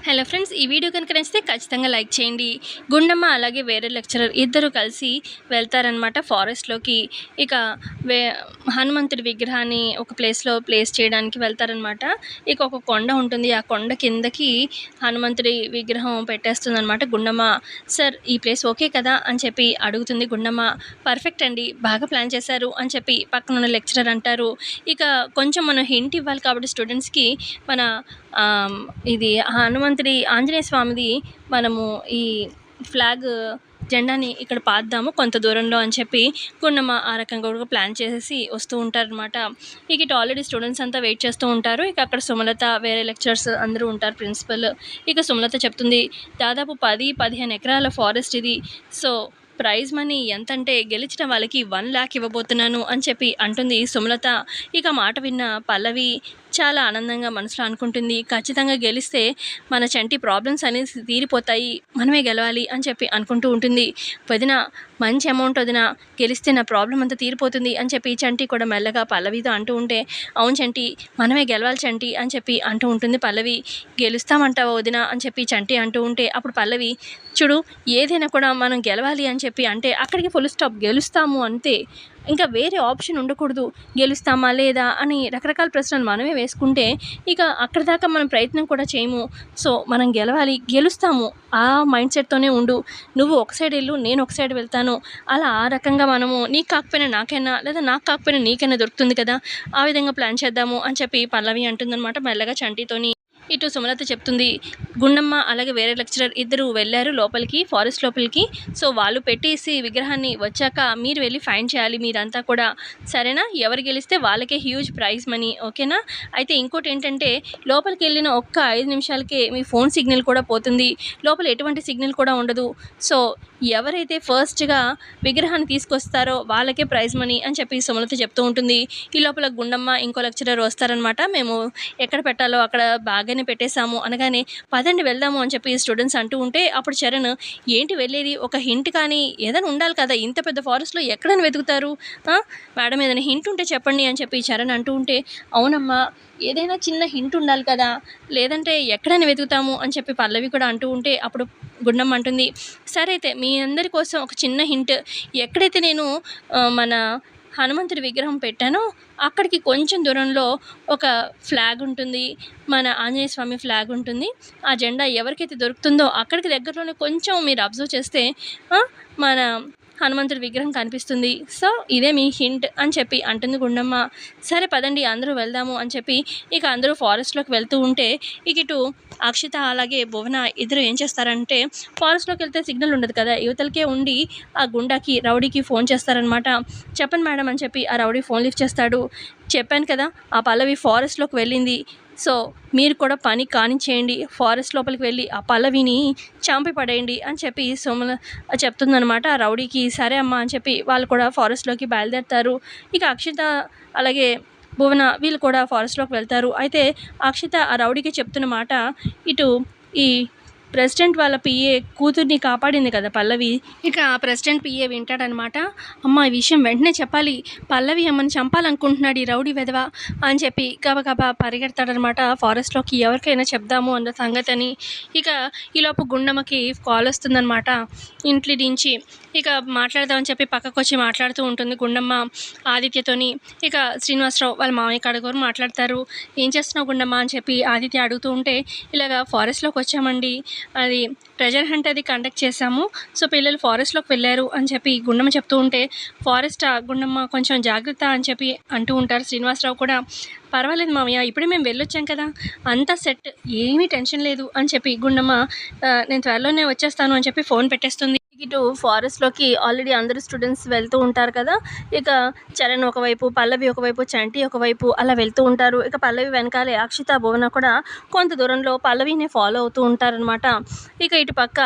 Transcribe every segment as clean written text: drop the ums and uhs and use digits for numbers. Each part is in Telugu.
హలో ఫ్రెండ్స్, ఈ వీడియో కనుక నచ్చితే ఖచ్చితంగా లైక్ చేయండి. గుండమ్మ అలాగే వేరే లెక్చరర్ ఇద్దరు కలిసి వెళ్తారనమాట ఫారెస్ట్లోకి. ఇక వే హనుమంతుడి విగ్రహాన్ని ఒక ప్లేస్ చేయడానికి వెళ్తారనమాట. ఇక ఒక కొండ ఉంటుంది, ఆ కొండ కిందకి హనుమంతుడి విగ్రహం పెట్టేస్తుందనమాట గుండమ్మ. సార్, ఈ ప్లేస్ ఓకే కదా అని చెప్పి అడుగుతుంది గుండమ్మ. పర్ఫెక్ట్ అండి, బాగా ప్లాన్ చేశారు అని చెప్పి పక్కన ఉన్న లెక్చరర్ అంటారు. ఇక కొంచెం మనం హింట్ ఇవ్వాలి కాబట్టి స్టూడెంట్స్కి మన ఇది హనుమంతుడి ఆంజనేయ స్వామిది మనము ఈ ఫ్లాగ్ జెండాని ఇక్కడ పాద్దాము కొంత దూరంలో అని చెప్పి గుండమ్మ ఆ రకంగా కూడా ప్లాన్ చేసేసి వస్తూ ఉంటారనమాట. ఇక ఇటు ఆల్రెడీ స్టూడెంట్స్ అంతా వెయిట్ చేస్తూ ఉంటారు. ఇక అక్కడ సుమలత, వేరే లెక్చరర్స్ అందరూ ఉంటారు, ప్రిన్సిపల్. ఇక సుమలత చెప్తుంది, దాదాపు 10-15 ఎకరాల ఫారెస్ట్ ఇది. సో ప్రైజ్ మనీ ఎంతంటే గెలిచిన వాళ్ళకి 1 lakh ఇవ్వబోతున్నాను అని చెప్పి అంటుంది సుమలత. ఇక మాట విన్న పల్లవి చాలా ఆనందంగా మనసులో అనుకుంటుంది, ఖచ్చితంగా గెలిస్తే మన చంటి ప్రాబ్లమ్స్ అనేవి తీరిపోతాయి, మనమే గెలవాలి అని చెప్పి అనుకుంటూ ఉంటుంది. వదిన, మంచి అమౌంట్ వదిన, గెలిస్తే నా ప్రాబ్లం అంతా తీరిపోతుంది అని చెప్పి చంటి కూడా మెల్లగా పల్లవితో అంటూ ఉంటే, అవును చంటి, మనమే గెలవాలి చంటి అని చెప్పి అంటూ ఉంటుంది పల్లవి. గెలుస్తామంటావా వదిన అని చెప్పి చంటి అంటూ ఉంటే అప్పుడు పల్లవి, చూడు, ఏదైనా కూడా మనం గెలవాలి అని చెప్పి అంటే అక్కడికి ఫుల్ స్టాప్, గెలుస్తాము అంతే, ఇంకా వేరే ఆప్షన్ ఉండకూడదు. గెలుస్తామా లేదా అని రకరకాల ప్రశ్నలు మనమే వేసుకుంటే ఇక అక్కడి దాకా మనం ప్రయత్నం కూడా చేయము. సో మనం గెలవాలి, గెలుస్తాము, ఆ మైండ్ సెట్తోనే ఉండు. నువ్వు ఒక సైడ్ వెళ్ళు, నేను ఒక సైడ్ వెళ్తాను, అలా ఆ రకంగా మనము నీకు కాకపోయినా నాకైనా, లేదా నాకు కాకపోయినా నీకైనా దొరుకుతుంది కదా, ఆ విధంగా ప్లాన్ చేద్దాము అని చెప్పి పల్లవి అంటుందన్నమాట మెల్లగా చంటితోని. ఇటు సుమలత చెప్తుంది, గుండమ్మ అలాగే వేరే లెక్చరర్ ఇద్దరు వెళ్ళారు లోపలికి, ఫారెస్ట్ లోపలికి. సో వాళ్ళు పెట్టేసి విగ్రహాన్ని వచ్చాక మీరు వెళ్ళి ఫైండ్ చేయాలి మీరంతా కూడా, సరేనా? ఎవరు గెలిస్తే వాళ్ళకే హ్యూజ్ ప్రైజ్ మనీ, ఓకేనా? అయితే ఇంకోటి ఏంటంటే, లోపలికి వెళ్ళిన ఒక్క 5 నిమిషాలకే మీ ఫోన్ సిగ్నల్ కూడా పోతుంది, లోపల ఎటువంటి సిగ్నల్ కూడా ఉండదు. సో ఎవరైతే ఫస్ట్గా విగ్రహాన్ని తీసుకొస్తారో వాళ్ళకే ప్రైజ్ మనీ అని చెప్పి సుమలత చెప్తూ ఉంటుంది. ఈ లోపల గుండమ్మ ఇంకో లెక్చరర్ వస్తారనమాట. మేము ఎక్కడ పెట్టాలో అక్కడ బాగానే పెట్టేశాము అనగానే, పదండి వెళ్దాము అని చెప్పి స్టూడెంట్స్ అంటూ ఉంటే అప్పుడు చరణ్, ఏంటి వెళ్ళేది, ఒక హింట్ కానీ ఏదైనా ఉండాలి కదా, ఇంత పెద్ద ఫారెస్ట్లో ఎక్కడైనా వెతుకుతారు, మేడం ఏదైనా హింట్ ఉంటే చెప్పండి అని చెప్పి చరణ్ అంటూ ఉంటే, అవునమ్మా, ఏదైనా చిన్న హింట్ ఉండాలి కదా, లేదంటే ఎక్కడైనా వెతుకుతాము అని చెప్పి పల్లవి కూడా అంటూ ఉంటే అప్పుడు గుండమ్మ అంటుంది, సరే అయితే మీ అందరి కోసం ఒక చిన్న హింట్, ఎక్కడైతే నేను మన హనుమంతుడి విగ్రహం పెట్టానో అక్కడికి కొంచెం దూరంలో ఒక ఫ్లాగ్ ఉంటుంది, మన ఆంజనేయ స్వామి ఫ్లాగ్ ఉంటుంది. ఆ జెండా ఎవరికైతే దొరుకుతుందో అక్కడికి దగ్గరలోనే కొంచెం మీరు అబ్జర్వ్ చేస్తే మన హనుమంతుడి విగ్రహం కనిపిస్తుంది. సో ఇదే మీ హింట్ అని చెప్పి అంటుంది గుండమ్మ. సరే పదండి అందరూ వెళ్దాము అని చెప్పి ఇక అందరూ ఫారెస్ట్లోకి వెళ్తూ ఉంటే ఇక ఇటు అక్షిత అలాగే భువన ఇద్దరు ఏం చేస్తారంటే, ఫారెస్ట్లోకి వెళ్తే సిగ్నల్ ఉండదు కదా, యువతలకే ఉండి ఆ గుండాకి, రౌడీకి ఫోన్ చేస్తారనమాట. చెప్పండి మేడం అని చెప్పి ఆ రౌడీ ఫోన్ లిఫ్ట్ చేస్తాడు. చెప్పాను కదా, ఆ పల్లవి ఫారెస్ట్లోకి వెళ్ళింది, సో మీరు కూడా పని కానిచ్చేయండి, ఫారెస్ట్ లోపలికి వెళ్ళి ఆ పల్లవిని చంపి పడేయండి అని చెప్పి సోమల చెప్తుందనమాట ఆ రౌడీకి. సరే అమ్మ అని చెప్పి వాళ్ళు కూడా ఫారెస్ట్లోకి బయలుదేరుతారు. ఇక అక్షిత అలాగే భువన వీళ్ళు కూడా ఫారెస్ట్లోకి వెళ్తారు. అయితే అక్షిత ఆ రౌడీకి చెప్తున్న మాట, ఇటు ఈ ప్రెసిడెంట్ వాళ్ళ పిఏ కూతుర్ని కాపాడింది కదా పల్లవి, ఇక ఆ ప్రెసిడెంట్ పిఏ వింటాడనమాట. అమ్మ, ఈ విషయం వెంటనే చెప్పాలి, పల్లవి అమ్మని చంపాలనుకుంటున్నాడు ఈ రౌడీ వెధవ అని చెప్పి గబగబా పరిగెడతాడనమాట ఫారెస్ట్లోకి, ఎవరికైనా చెప్దాము అన్న సంగతి అని. ఇక ఈలోపు గుండమ్మకి కాల్ వస్తుందనమాట ఇంట్లో నుంచి. ఇక మాట్లాడదామని చెప్పి పక్కకు వచ్చి మాట్లాడుతూ ఉంటుంది గుండమ్మ ఆదిత్యతోని. ఇక శ్రీనివాసరావు వాళ్ళ మామయ్య కడుగోరు మాట్లాడతారు. ఏం చేస్తున్నావు గుండమ్మ అని చెప్పి ఆదిత్య అడుగుతూ ఉంటే, ఇలాగ ఫారెస్ట్లోకి వచ్చామండి, అది ట్రెజర్ హంట్ అది కండక్ట్ చేశాము, సో పిల్లలు ఫారెస్ట్లోకి వెళ్ళారు అని చెప్పి గుండమ్మ చెప్తూ ఉంటే, ఫారెస్ట్ గుండమ్మ కొంచెం జాగ్రత్త అని చెప్పి అంటూ ఉంటారు శ్రీనివాసరావు కూడా. పర్వాలేదు మామయ్య, ఇప్పుడే మేము వెళ్ళొచ్చాం కదా, అంతా సెట్, ఏమీ టెన్షన్ లేదు అని చెప్పి గుండమ్మ నేను త్వరలోనే వచ్చేస్తాను అని చెప్పి ఫోన్ పెట్టేస్తుంది. ఇటు ఫారెస్ట్లోకి ఆల్రెడీ అందరూ స్టూడెంట్స్ వెళ్తూ ఉంటారు కదా, ఇక చరణ్ ఒకవైపు, పల్లవి ఒకవైపు, చంటి ఒకవైపు అలా వెళ్తూ ఉంటారు. ఇక పల్లవి వెనకాలే అక్షిత, భువన కూడా కొంత దూరంలో పల్లవిని ఫాలో అవుతూ ఉంటారనమాట. ఇక ఇటు పక్క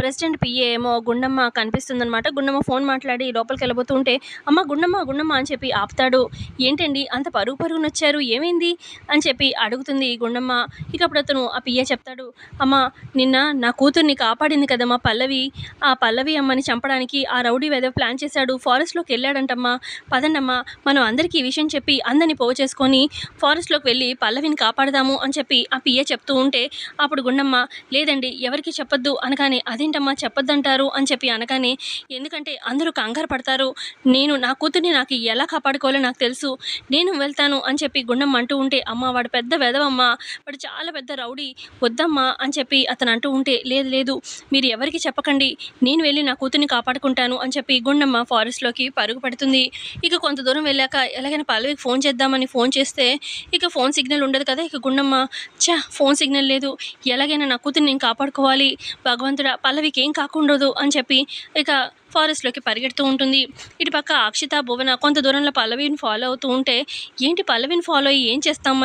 ప్రెసిడెంట్ పిఏ ఏమో గుండమ్మ కనిపిస్తుందనమాట. గుండమ్మ ఫోన్ మాట్లాడి లోపలికి వెళ్ళబోతూ ఉంటే, అమ్మ గుండమ్మ గుండమ్మ అని చెప్పి ఆపుతాడు. ఏంటండి అంత పరుగు పరుగున వచ్చారు, ఏమైంది అని చెప్పి అడుగుతుంది గుండమ్మ. ఇక అప్పుడు అతను ఆ పియ్య చెప్తాడు, అమ్మ నిన్న నా కూతుర్ని కాపాడింది కదమ్మా పల్లవి, ఆ పల్లవి అమ్మని చంపడానికి ఆ రౌడీ వెధవ ప్లాన్ చేశాడు, ఫారెస్ట్లోకి వెళ్ళాడంటమ్మా, పదండమ్మా మనం అందరికీ ఈ విషయం చెప్పి అందరినీ పోగు చేసుకొని ఫారెస్ట్లోకి వెళ్ళి పల్లవిని కాపాడదాము అని చెప్పి ఆ పియ్య చెప్తూ ఉంటే అప్పుడు గుండమ్మ, లేదండి ఎవరికి చెప్పొద్దు అనగానే, అదేంటమ్మా చెప్పొద్దంటారు అని చెప్పి అనగానే, ఎందుకంటే అందరూ కంగారు పడతారు, నేను నా కూతుర్ని నాకు ఎలా కాపాడుకోవాలో నాకు తెలుసు, నేను వెళ్తాను అని చెప్పి గుండమ్మ అంటూ ఉంటే, అమ్మ వాడు పెద్ద వెధవమ్మ, వాడు చాలా పెద్ద రౌడీ, వద్దమ్మా అని చెప్పి అతను అంటూ ఉంటే, లేదు లేదు మీరు ఎవరికి చెప్పకండి, నేను వెళ్ళి నా కూతుర్ని కాపాడుకుంటాను అని చెప్పి గుండమ్మ ఫారెస్ట్లోకి పరుగు పెడుతుంది. ఇక కొంత దూరం వెళ్ళాక ఎలాగైనా పల్లవికి ఫోన్ చేద్దామని ఫోన్ చేస్తే ఇక ఫోన్ సిగ్నల్ ఉండదు కదా. ఇక గుండమ్మ, ఫోన్ సిగ్నల్ లేదు, ఎలాగైనా నా కూతుర్ని నేను కాపాడుకోవాలి, భగవంతుడా పల్లవికి ఏం కాకుండదు అని చెప్పి ఇక ఫారెస్ట్లోకి పరిగెడుతూ ఉంటుంది. ఇటు పక్క అక్షిత, భువన కొంత దూరంలో పల్లవిని ఫాలో అవుతూ ఉంటే, ఏంటి పల్లవిని ఫాలో అయ్యి ఏం చేస్తాం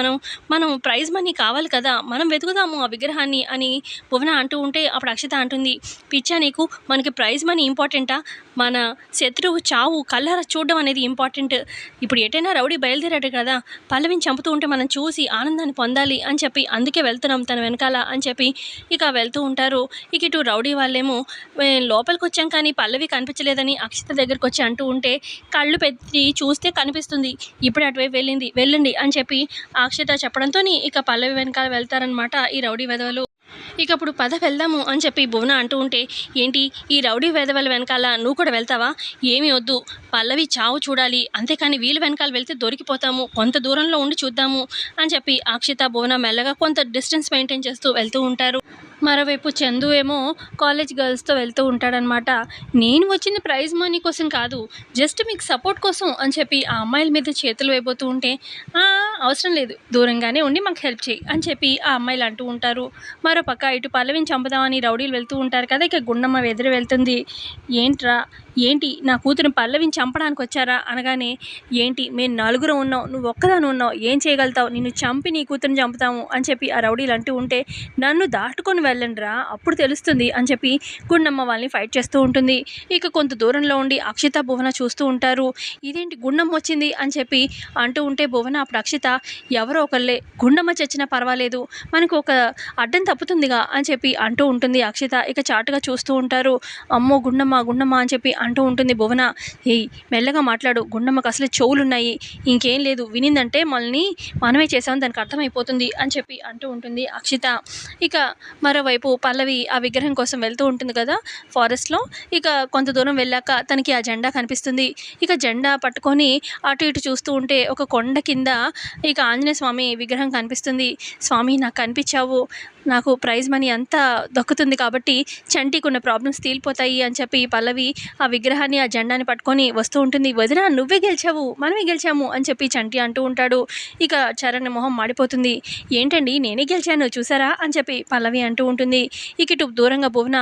మనం ప్రైజ్ మనీ కావాలి కదా, మనం వెతుకుదాము ఆ విగ్రహాన్ని అని భువన అంటూ ఉంటే అప్పుడు అక్షిత అంటుంది, పిచ్చా నీకు, మనకి ప్రైజ్ మనీ ఇంపార్టెంటా, మన శత్రువు చావు కళ్ళారా చూడడం అనేది ఇంపార్టెంట్, ఇప్పుడు ఎటైనా రౌడీ బయలుదేరాడు కదా, పల్లవిని చంపుతూ ఉంటే మనం చూసి ఆనందాన్ని పొందాలి అని చెప్పి అందుకే వెళ్తున్నాం తన వెనకాల అని చెప్పి ఇక వెళ్తూ ఉంటారు. ఇక ఇటు రౌడీ వాళ్ళేమో లోపలికి వచ్చాం కానీ పల్లవి కనిపించలేదని అక్షిత దగ్గరికి వచ్చి అంటూ ఉంటే, కళ్ళు పెట్టి చూస్తే కనిపిస్తుంది, ఇప్పుడు అటువైపు వెళ్ళండి అని చెప్పి అక్షిత చెప్పడంతో ఇక పల్లవి వెనకాల వెళ్తారనమాట ఈ రౌడీ వెధవలు. ఇక అప్పుడు పద వెళ్దాము అని చెప్పి భువన అంటూ ఉంటే, ఏంటి ఈ రౌడీ వెధవల వెనకాల నువ్వు కూడా వెళ్తావా, ఏమీ వద్దు, పల్లవి చావు చూడాలి, అంతేకాని వీళ్ళు వెనకాల వెళ్తే దొరికిపోతాము, కొంత దూరంలో ఉండి చూద్దాము అని చెప్పి అక్షిత, భువన మెల్లగా కొంత డిస్టెన్స్ మెయింటైన్ చేస్తూ వెళ్తూ ఉంటారు. మరోవైపు చందు ఏమో కాలేజ్ గర్ల్స్తో వెళ్తూ ఉంటాడనమాట. నేను వచ్చింది ప్రైజ్ మనీ కోసం కాదు, జస్ట్ మీకు సపోర్ట్ కోసం అని చెప్పి ఆ అమ్మాయిల మీద చేతులు వేయబోతూ ఉంటే, అవసరం లేదు దూరంగానే ఉండి మాకు హెల్ప్ చేయి అని చెప్పి ఆ అమ్మాయిలు అంటూ ఉంటారు. మరోపక్క ఇటు పల్లవిని చంపుదామని రౌడీలు వెళ్తూ ఉంటారు కదా. ఇక గుండమ్మ ఎదురు వెళ్తుంది, ఏంటి నా కూతురు పల్లవిని చంపడానికి వచ్చారా అనగానే, ఏంటి మేము నలుగురు ఉన్నావు, నువ్వు ఒక్కదాని ఉన్నావు, ఏం చేయగలుగుతావు, నిన్ను చంపి నీ కూతురుని చంపుతాము అని చెప్పి ఆ రౌడీలు అంటూ ఉంటే, నన్ను దాటుకొని వెళ్ళండిరా అప్పుడు తెలుస్తుంది అని చెప్పి గుండమ్మ వాళ్ళని ఫైట్ చేస్తూ ఉంటుంది. ఇక కొంత దూరంలో ఉండి అక్షిత, భువన చూస్తూ ఉంటారు. ఇదేంటి గుండమ్మ వచ్చింది అని చెప్పి అంటూ ఉంటే భువన అప్పుడు అక్షిత, ఎవరో ఒకళ్ళే, గుండమ్మ చచ్చినా పర్వాలేదు, మనకు ఒక అడ్డం తప్పుతుందిగా అని చెప్పి అంటూ ఉంటుంది అక్షిత. ఇక చాటుగా చూస్తూ ఉంటారు. అమ్మో గుండమ్మ అని చెప్పి అంటూ ఉంటుంది భువన. ఏయ్ మెల్లగా మాట్లాడు, గుండమ్మకు అసలు చెవులున్నాయి, ఇంకేం లేదు, వినిందంటే మనమే చేసామని దానికి అర్థమైపోతుంది అని చెప్పి అంటూ ఉంటుంది అక్షిత. ఇక మరోవైపు పల్లవి ఆ విగ్రహం కోసం వెళ్తూ ఉంటుంది కదా ఫారెస్ట్లో. ఇక కొంత దూరం వెళ్ళాక తనకి ఆ జెండా కనిపిస్తుంది. ఇక జెండా పట్టుకొని అటు ఇటు చూస్తూ ఉంటే ఒక కొండ కింద ఇక ఆంజనేయ స్వామి విగ్రహం కనిపిస్తుంది. స్వామి నాకు కనిపించావు, నాకు ప్రైజ్ మనీ అంతా దక్కుతుంది కాబట్టి చంటికి ఉన్న ప్రాబ్లమ్స్ తీలిపోతాయి అని చెప్పి పల్లవి ఆ విగ్రహాన్ని, ఆ జెండాని పట్టుకొని వస్తూ ఉంటుంది. వదిన నువ్వే గెలిచావు, మనమే గెలిచాము అని చెప్పి చంటి అంటూ ఉంటాడు. ఇక చరణ్ మొహం మాడిపోతుంది. ఏంటండి నేనే గెలిచాను చూసారా అని చెప్పి పల్లవి అంటూ ఉంటుంది. ఇక ఇటు దూరంగా భువన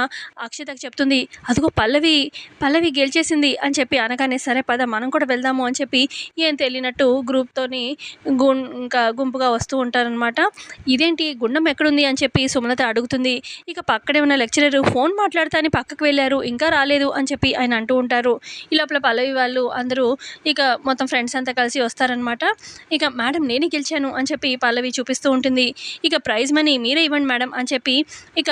అక్షితకు చెప్తుంది, అదిగో పల్లవి గెలిచేసింది అని చెప్పి అనగానే, సరే పద మనం కూడా వెళ్దాము అని చెప్పి ఏం తెలియనట్టు గ్రూప్తోని ఇంకా గుంపుగా వస్తూ ఉంటారనమాట. ఇదేంటి గుండం ఎక్కడుంది అని చెప్పి సుమలత అడుగుతుంది. ఇక పక్కనే ఉన్న లెక్చరర్ ఫోన్ మాట్లాడుతా అని పక్కకు వెళ్ళారు, ఇంకా రాలేదు అని చెప్పి ఆయన అంటూ ఉంటారు. ఈ లోపల పల్లవి వాళ్ళు అందరూ ఇక మొత్తం ఫ్రెండ్స్ అంతా కలిసి వస్తారనమాట. ఇక మేడం నేనే గెలిచాను అని చెప్పి పల్లవి చూపిస్తూ ఉంటుంది. ఇక ప్రైజ్ మనీ మీరే ఇవ్వండి మేడం అని చెప్పి ఇక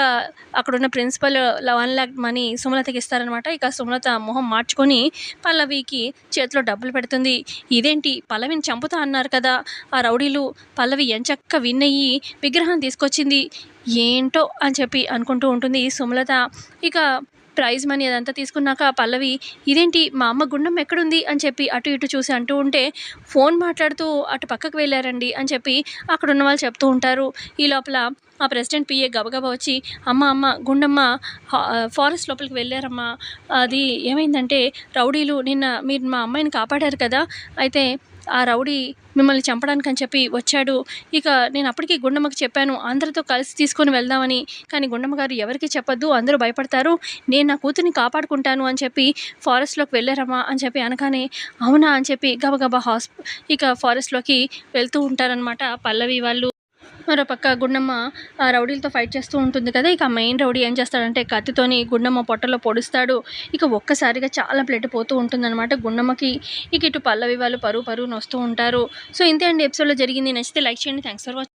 అక్కడున్న ప్రిన్సిపల్ 1 lakh మనీ సుమలతకి ఇస్తారనమాట. ఇక సుమలత మొహం మార్చుకొని పల్లవికి చేతిలో డబ్బులు పెడుతుంది. ఇదేంటి పల్లవిని చంపుతా అన్నారు కదా ఆ రౌడీలు, పల్లవి ఎంచక్క విన్ అయ్యి విగ్రహం తీసుకొచ్చింది, ఏంటో అని చెప్పి అనుకుంటూ ఉంటుంది సుమలత. ఇక ప్రైజ్ మనీ అదంతా తీసుకున్నాక పల్లవి, ఇదేంటి మా అమ్మ గుండం ఎక్కడుంది అని చెప్పి అటు ఇటు చూసి అంటూ ఉంటే, ఫోన్ మాట్లాడుతూ అటు పక్కకు వెళ్ళారండి అని చెప్పి అక్కడ ఉన్న వాళ్ళు చెప్తూ ఉంటారు. ఈ లోపల ఆ ప్రెసిడెంట్ పిఏ గబగబా వచ్చి, అమ్మ గుండమ్మ ఫారెస్ట్ లోపలికి వెళ్ళారమ్మా, అది ఏమైందంటే రౌడీలు మీరు మా అమ్మాయిని కాపాడారు కదా, అయితే ఆ రౌడీ మిమ్మల్ని చంపడానికి అని చెప్పి వచ్చాడు. ఇక నేను అప్పటికీ గుండమ్మకి చెప్పాను అందరితో కలిసి తీసుకొని వెళ్దామని, కానీ గుండమ్మ గారు ఎవరికి చెప్పొద్దు, అందరూ భయపడతారు, నేను నా కూతుర్ని కాపాడుకుంటాను అని చెప్పి ఫారెస్ట్లోకి వెళ్ళారమ్మా అని చెప్పి అనగానే, అవునా అని చెప్పి గబగబా ఇక ఫారెస్ట్లోకి వెళ్తూ ఉంటారనమాట పల్లవి వాళ్ళు. మరోపక్క గుండమ్మ రౌడీలతో ఫైట్ చేస్తూ ఉంటుంది కదా! ఇక మెయిన్ రౌడీ ఏం చేస్తాడంటే కత్తితోని గుండమ్మ పొట్టలో పొడుస్తాడు. ఇక ఒక్కసారిగా చాలా బ్లడ్ పోతూ ఉంటుందనమాట గుండమ్మకి. ఇక ఇటు పల్లవి వాళ్ళు పరువు పరుగున వస్తూ ఉంటారు. సో, ఇంతే అండి ఎపిసోడ్‌లో జరిగింది. నచ్చితే లైక్ చేయండి. Thanks for watching.